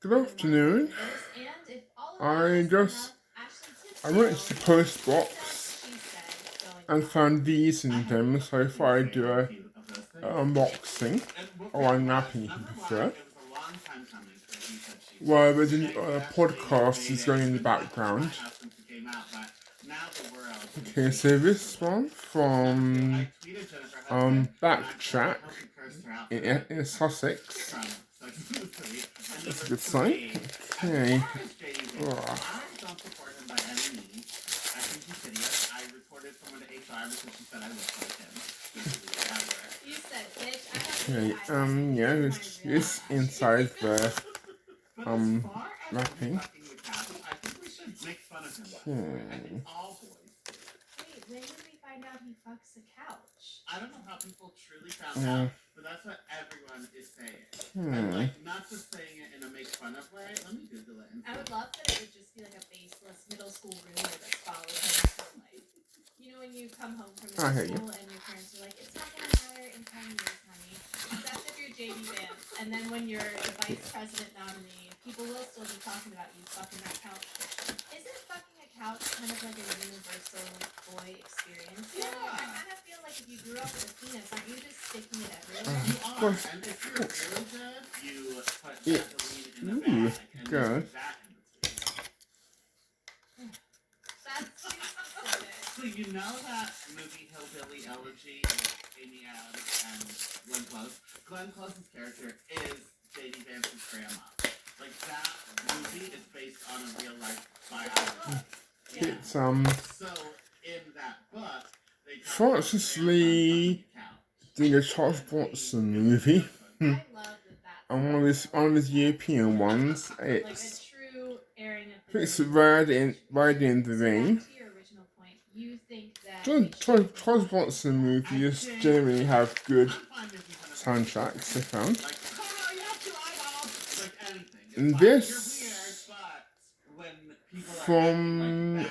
Good afternoon. I just I went to the post box and found these in them, so I thought I'd do a unboxing or unwrapping if you prefer. While the podcast is going in the background. Okay, so this one from Backtrack in Sussex. That's a good sign. Okay. Oh. Okay, yeah, this inside the wrapping. Okay. Wait, when did we find out he fucks a couch? I don't know how people truly found out, but that's what everyone is saying. And like, not just saying it in a make fun of way. Let me Google it. I would love that it would just be like a baseless middle school rumor that's followed him his whole life. You know when you come home from middle school and your parents are like, it's not gonna matter in 10 years, honey. Except if you're JD Vance. And then when you're the vice president nominee, people will still be talking about you fucking that couch. Isn't fucking a couch kind of like a universal boy experience? Yeah. I kind of feel like if you grew up with a penis, aren't you just sticking it everywhere? You are. And if you're really good, you put gasoline in a bag and good. That in between. That's too specific. So you know that movie Hillbilly Elegy with Amy Adams and Glenn Close? Glenn Close's character is J.D. Vance's grandma. Like that movie is based on a real life biography. Yeah. It's So in that book, they Francis Lee doing a Charles Bronson movie. And one of his European ones. It's Ride in the Rain. Charles Bronson movies generally have good soundtracks, I found. And this from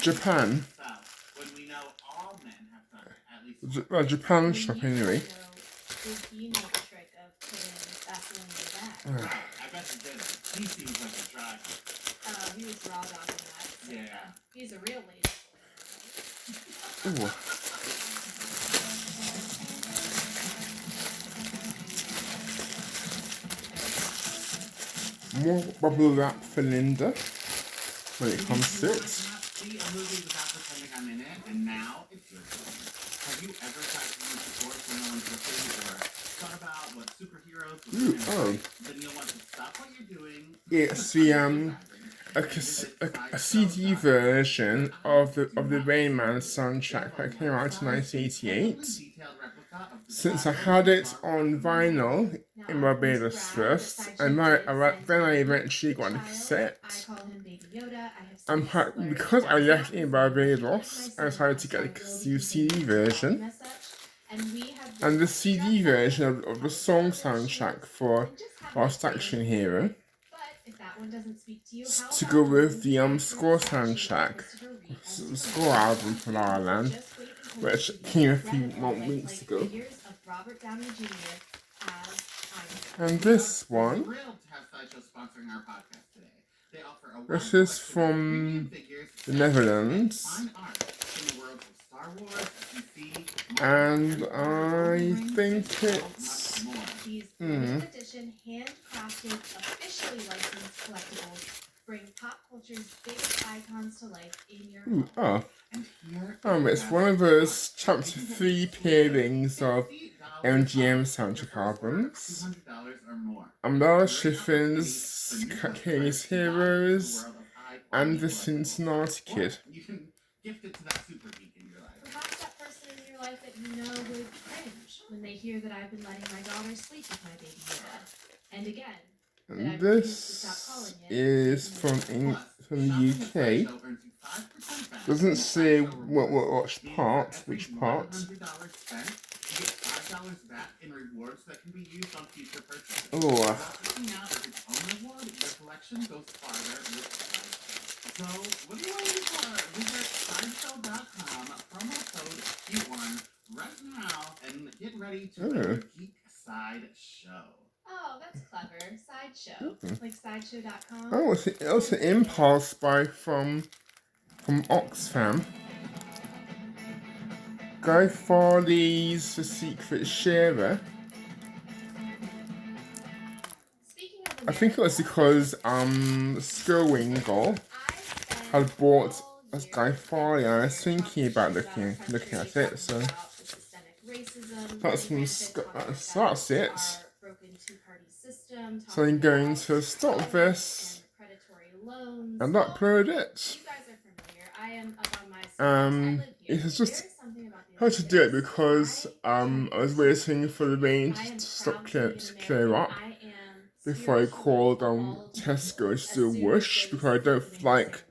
Japan. Japan shop anyway. I bet he did it. He seems like a driver. Oh, he was raw dogging that. So yeah. He's a real lady. Ooh. More bubble wrap for Linda when it comes to it. See a movie without pretending I'm in it, and now it's your turn. Have you ever tried to use support when no one's looking, or thought about what superheroes would do? Then you'll want to stop what you're doing. It's the a CD version of the Rain Man soundtrack that came out in 1988. Since I had it on vinyl in Barbados first, and then I eventually got a cassette. And because I left in Barbados, I decided to get the CD version. And the CD version of the song soundtrack for Last Action Hero to go with the score soundtrack, the score album for La La Land, which came a few weeks ago. And this one, this is from the Netherlands, and I think it's edition handcrafted, officially licensed collectibles bring pop culture's biggest icons to life in your home. It's one of those chapter 3 pairings of MGM soundtrack albums. Umbrella Chiffin's Case Heroes and the Cincinnati Kid. Perhaps that person in your life that you know would cringe when they hear that I've been letting my daughter sleep with my baby Yoda. And again, and this is from the UK. Doesn't say which part. Oh. So, what are you waiting for? Visit sideshow.com, promo code Q1 right now, and get ready to Geek Side Show. Oh, that's clever. Sideshow. Like sideshow.com. Oh, it was an impulse buy from Oxfam. Guy Fawley's The Secret Sharer. I think it was because Skirwingle had bought a Guy Fawley, and I was thinking about looking at it, so that's it. So I'm going to stop this and upload it. It's just how to do it because I was waiting for the rain to stop clear up before I called Tesco to do a whoosh, because I don't like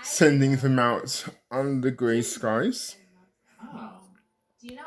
sending them out under grey skies.